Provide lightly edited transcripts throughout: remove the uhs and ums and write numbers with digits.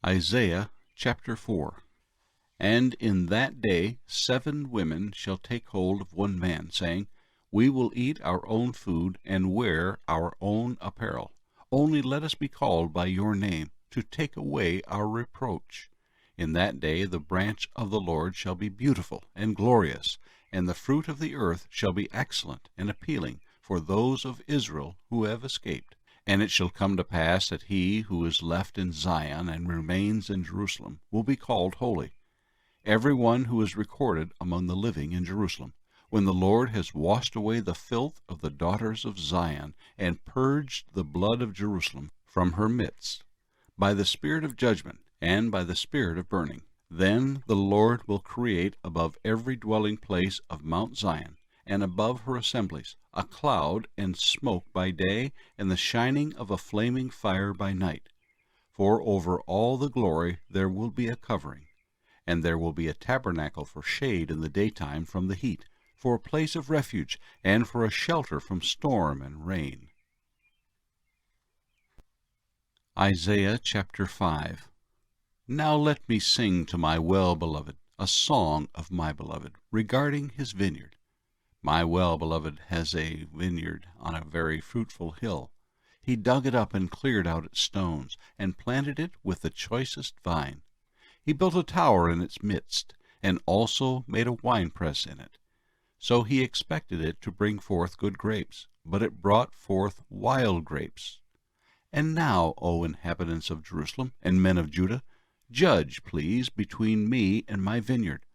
Isaiah chapter 4. And in that day 7 women shall take hold of one man, saying, We will eat our own food, and wear our own apparel. Only let us be called by your name, to take away our reproach. In that day the branch of the Lord shall be beautiful and glorious, and the fruit of the earth shall be excellent and appealing for those of Israel who have escaped. And it shall come to pass that he who is left in Zion and remains in Jerusalem will be called holy, every one who is recorded among the living in Jerusalem, when the Lord has washed away the filth of the daughters of Zion, and purged the blood of Jerusalem from her midst, by the spirit of judgment and by the spirit of burning. Then the Lord will create above every dwelling place of Mount Zion, and above her assemblies, a cloud and smoke by day, and the shining of a flaming fire by night. For over all the glory there will be a covering, and there will be a tabernacle for shade in the daytime from the heat, for a place of refuge, and for a shelter from storm and rain. Isaiah chapter 5. Now let me sing to my well-beloved a song of my beloved regarding his vineyard. My well-beloved has a vineyard on a very fruitful hill. He dug it up and cleared out its stones, and planted it with the choicest vine. He built a tower in its midst, and also made a winepress in it. So he expected it to bring forth good grapes, but it brought forth wild grapes. And now, O inhabitants of Jerusalem, and men of Judah, judge, please, between me and my vineyard.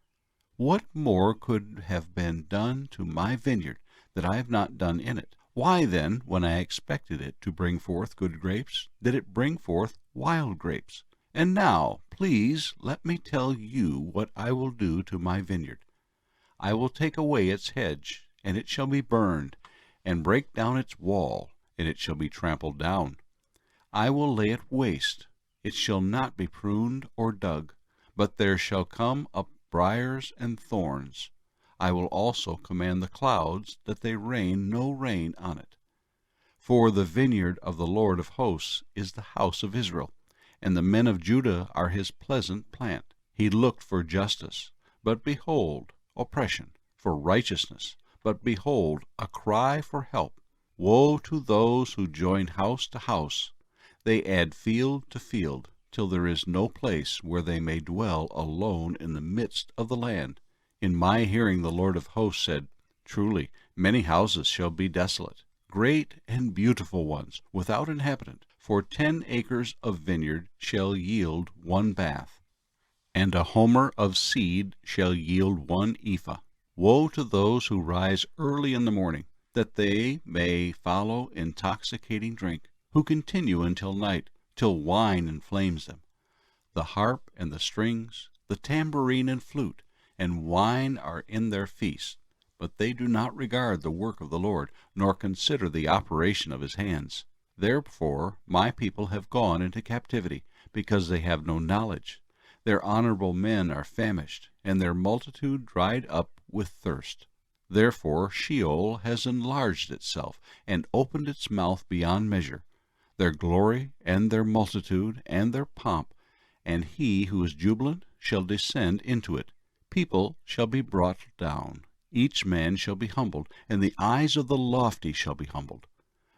What more could have been done to my vineyard that I have not done in it? Why then, when I expected it to bring forth good grapes, did it bring forth wild grapes? And now, please, let me tell you what I will do to my vineyard. I will take away its hedge, and it shall be burned, and break down its wall, and it shall be trampled down. I will lay it waste. It shall not be pruned or dug, but there shall come up briars and thorns. I will also command the clouds that they rain no rain on it. For the vineyard of the Lord of hosts is the house of Israel, and the men of Judah are his pleasant plant. He looked for justice, but behold, oppression, for righteousness, but behold, a cry for help. Woe to those who join house to house. They add field to field, till there is no place where they may dwell alone in the midst of the land. In my hearing the Lord of hosts said, Truly, many houses shall be desolate, great and beautiful ones, without inhabitant. For 10 acres of vineyard shall yield 1 bath, and a homer of seed shall yield 1 ephah. Woe to those who rise early in the morning, that they may follow intoxicating drink, who continue until night, till wine inflames them. The harp and the strings, the tambourine and flute, and wine are in their feast, but they do not regard the work of the Lord, nor consider the operation of his hands. Therefore my people have gone into captivity, because they have no knowledge. Their honorable men are famished, and their multitude dried up with thirst. Therefore Sheol has enlarged itself, and opened its mouth beyond measure. Their glory, and their multitude, and their pomp, and he who is jubilant shall descend into it. People shall be brought down, each man shall be humbled, and the eyes of the lofty shall be humbled.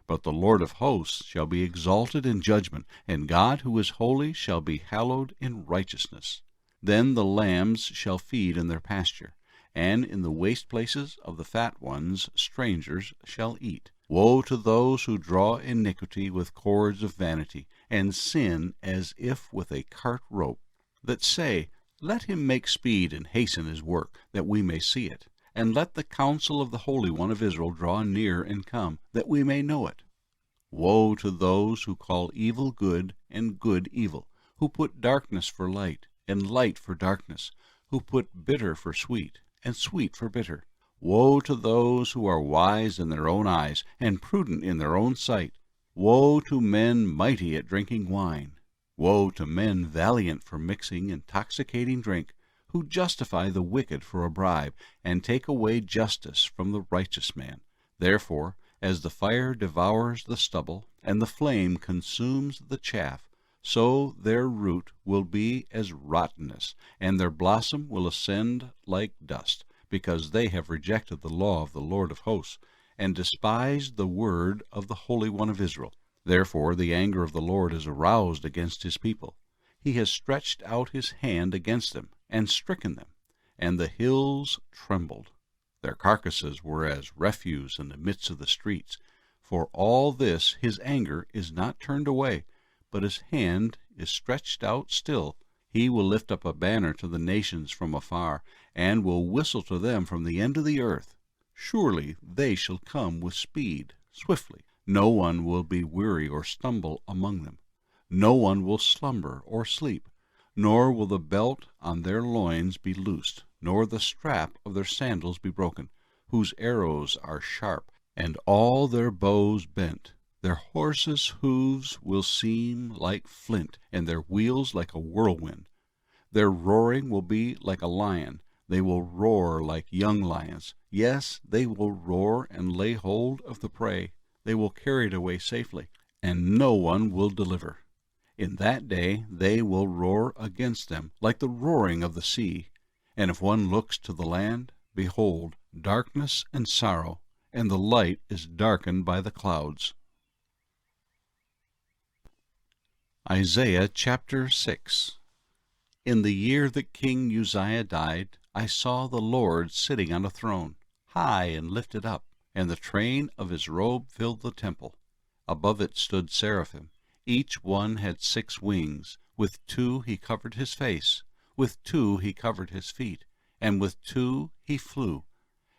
But the Lord of hosts shall be exalted in judgment, and God who is holy shall be hallowed in righteousness. Then the lambs shall feed in their pasture, and in the waste places of the fat ones strangers shall eat. Woe to those who draw iniquity with cords of vanity, and sin as if with a cart rope, that say, Let him make speed and hasten his work, that we may see it. And let the counsel of the Holy One of Israel draw near and come, that we may know it. Woe to those who call evil good and good evil, who put darkness for light and light for darkness, who put bitter for sweet and sweet for bitter. Woe to those who are wise in their own eyes, and prudent in their own sight. Woe to men mighty at drinking wine. Woe to men valiant for mixing intoxicating drink, who justify the wicked for a bribe, and take away justice from the righteous man. Therefore, as the fire devours the stubble, and the flame consumes the chaff, so their root will be as rottenness, and their blossom will ascend like dust, because they have rejected the law of the Lord of hosts, and despised the word of the Holy One of Israel. Therefore the anger of the Lord is aroused against his people. He has stretched out his hand against them, and stricken them, and the hills trembled. Their carcasses were as refuse in the midst of the streets. For all this his anger is not turned away, but his hand is stretched out still. He will lift up a banner to the nations from afar, and will whistle to them from the end of the earth. Surely they shall come with speed, swiftly. No one will be weary or stumble among them. No one will slumber or sleep, nor will the belt on their loins be loosed, nor the strap of their sandals be broken, whose arrows are sharp, and all their bows bent. Their horses' hooves will seem like flint, and their wheels like a whirlwind. Their roaring will be like a lion. They will roar like young lions. Yes, they will roar and lay hold of the prey. They will carry it away safely, and no one will deliver. In that day they will roar against them like the roaring of the sea. And if one looks to the land, behold, darkness and sorrow, and the light is darkened by the clouds. Isaiah chapter 6. In the year that King Uzziah died, I saw the Lord sitting on a throne, high and lifted up, and the train of his robe filled the temple. Above it stood seraphim. Each one had 6 wings. With 2 he covered his face, with 2 he covered his feet, and with 2 he flew.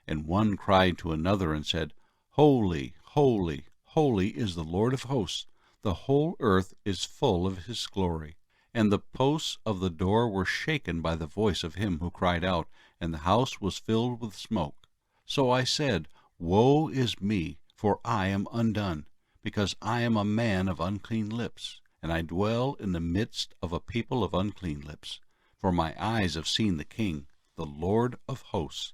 And one cried to another and said, Holy, holy, holy is the Lord of hosts. The whole earth is full of his glory. And the posts of the door were shaken by the voice of him who cried out, and the house was filled with smoke. So I said, Woe is me, for I am undone, because I am a man of unclean lips, and I dwell in the midst of a people of unclean lips. For my eyes have seen the King, the Lord of hosts.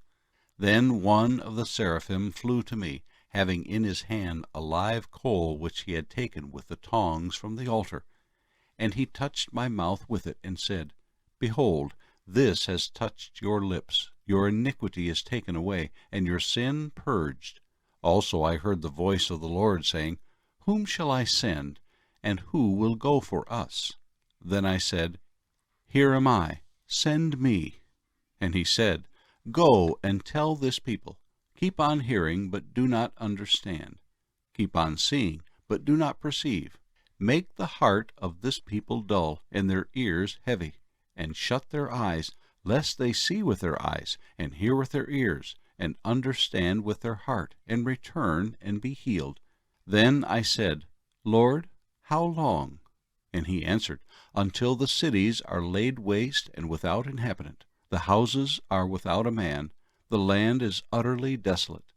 Then one of the seraphim flew to me, having in his hand a live coal which he had taken with the tongs from the altar. And he touched my mouth with it, and said, Behold, this has touched your lips. Your iniquity is taken away, and your sin purged. Also I heard the voice of the Lord saying, Whom shall I send, and who will go for us? Then I said, Here am I, send me. And he said, Go and tell this people, keep on hearing, but do not understand. Keep on seeing, but do not perceive. Make the heart of this people dull, and their ears heavy, and shut their eyes, lest they see with their eyes, and hear with their ears, and understand with their heart, and return and be healed. Then I said, Lord, how long? And he answered, Until the cities are laid waste and without inhabitant, the houses are without a man, the land is utterly desolate.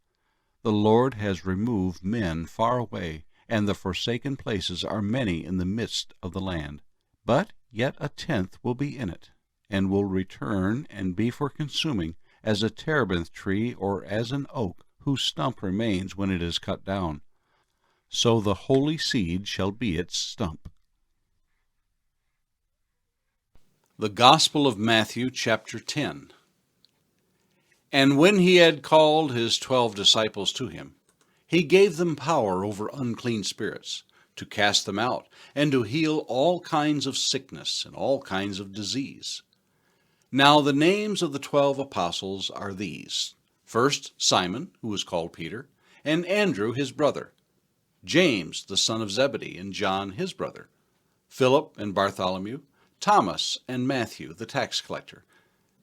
The Lord has removed men far away, and the forsaken places are many in the midst of the land. But yet 1/10 will be in it, and will return and be for consuming, as a terebinth tree or as an oak, whose stump remains when it is cut down. So the holy seed shall be its stump. The Gospel of Matthew, chapter 10. And when he had called his 12 disciples to him, he gave them power over unclean spirits, to cast them out, and to heal all kinds of sickness and all kinds of disease. Now the names of the 12 apostles are these: first, Simon, who was called Peter, and Andrew his brother, James the son of Zebedee, and John his brother, Philip and Bartholomew, Thomas and Matthew the tax collector,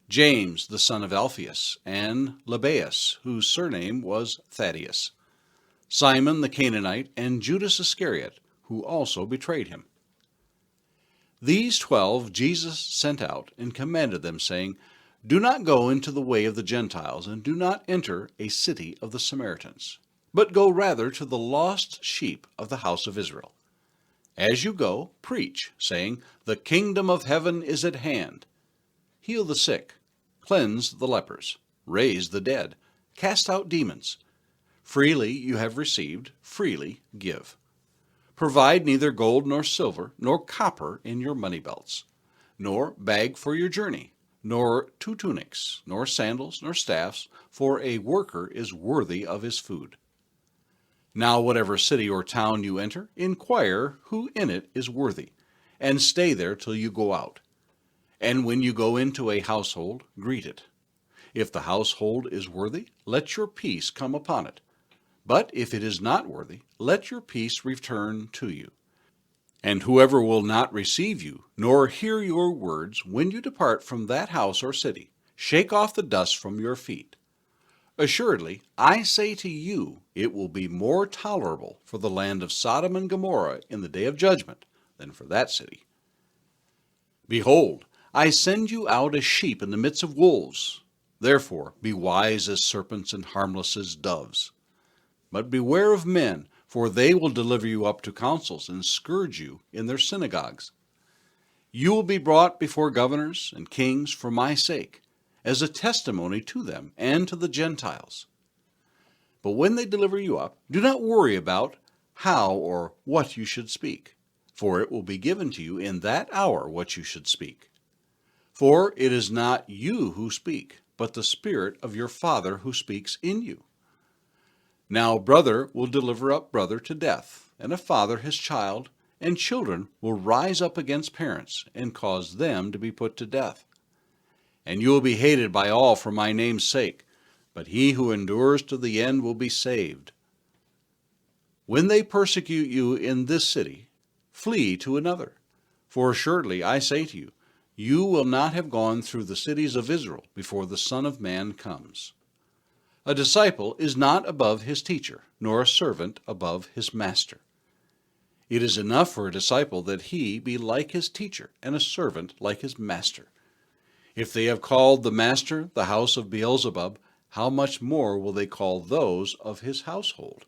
James the son of Alphaeus, and Lebbaeus, whose surname was Thaddaeus, Simon the Cananite, and Judas Iscariot, who also betrayed him. These 12 Jesus sent out and commanded them, saying, Do not go into the way of the Gentiles, and do not enter a city of the Samaritans, but go rather to the lost sheep of the house of Israel. As you go, preach, saying, The kingdom of heaven is at hand. Heal the sick, cleanse the lepers, raise the dead, cast out demons. Freely you have received, freely give. Provide neither gold nor silver nor copper in your money belts, nor bag for your journey, nor 2 tunics, nor sandals, nor staffs, for a worker is worthy of his food. Now whatever city or town you enter, inquire who in it is worthy, and stay there till you go out. And when you go into a household, greet it. If the household is worthy, let your peace come upon it. But if it is not worthy, let your peace return to you. And whoever will not receive you, nor hear your words, when you depart from that house or city, shake off the dust from your feet. Assuredly, I say to you, it will be more tolerable for the land of Sodom and Gomorrah in the day of judgment than for that city. Behold, I send you out as sheep in the midst of wolves. Therefore, be wise as serpents and harmless as doves. But beware of men, for they will deliver you up to councils and scourge you in their synagogues. You will be brought before governors and kings for my sake, as a testimony to them and to the Gentiles. But when they deliver you up, do not worry about how or what you should speak, for it will be given to you in that hour what you should speak. For it is not you who speak, but the Spirit of your Father who speaks in you. Now brother will deliver up brother to death, and a father his child, and children will rise up against parents, and cause them to be put to death. And you will be hated by all for my name's sake, but he who endures to the end will be saved. When they persecute you in this city, flee to another. For assuredly I say to you, you will not have gone through the cities of Israel before the Son of Man comes. A disciple is not above his teacher, nor a servant above his master. It is enough for a disciple that he be like his teacher, and a servant like his master. If they have called the master the house of Beelzebub, how much more will they call those of his household?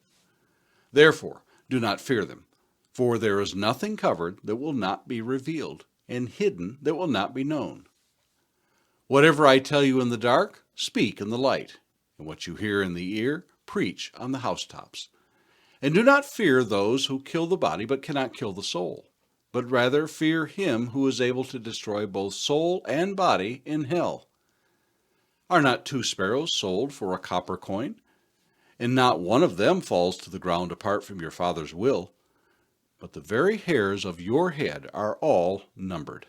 Therefore, do not fear them, for there is nothing covered that will not be revealed, and hidden that will not be known. Whatever I tell you in the dark, speak in the light, and what you hear in the ear, preach on the housetops. And do not fear those who kill the body but cannot kill the soul, but rather fear him who is able to destroy both soul and body in hell. Are not 2 sparrows sold for a copper coin? And not one of them falls to the ground apart from your Father's will. But the very hairs of your head are all numbered.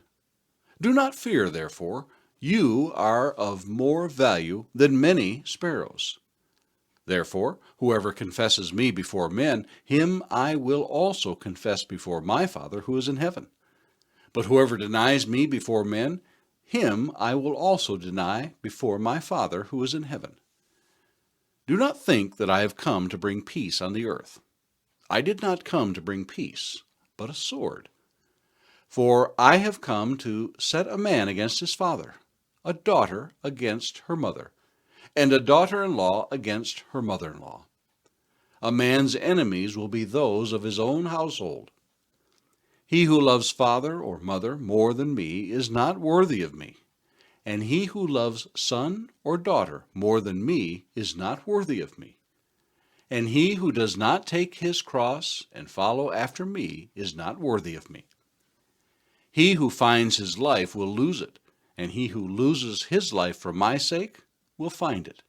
Do not fear, therefore, you are of more value than many sparrows. Therefore, whoever confesses me before men, him I will also confess before my Father who is in heaven. But whoever denies me before men, him I will also deny before my Father who is in heaven. Do not think that I have come to bring peace on the earth. I did not come to bring peace, but a sword. For I have come to set a man against his father, a daughter against her mother, and a daughter-in-law against her mother-in-law. A man's enemies will be those of his own household. He who loves father or mother more than me is not worthy of me, and he who loves son or daughter more than me is not worthy of me. And he who does not take his cross and follow after me is not worthy of me. He who finds his life will lose it, and he who loses his life for my sake will find it.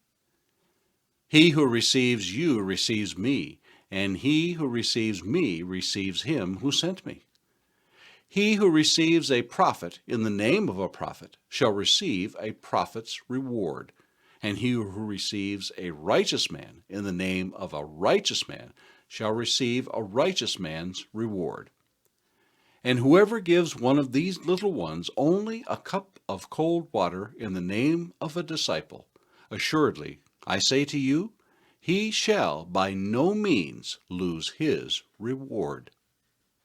He who receives you receives me, and he who receives me receives him who sent me. He who receives a prophet in the name of a prophet shall receive a prophet's reward, and he who receives a righteous man in the name of a righteous man shall receive a righteous man's reward. And whoever gives one of these little ones only a cup of cold water in the name of a disciple, assuredly, I say to you, he shall by no means lose his reward.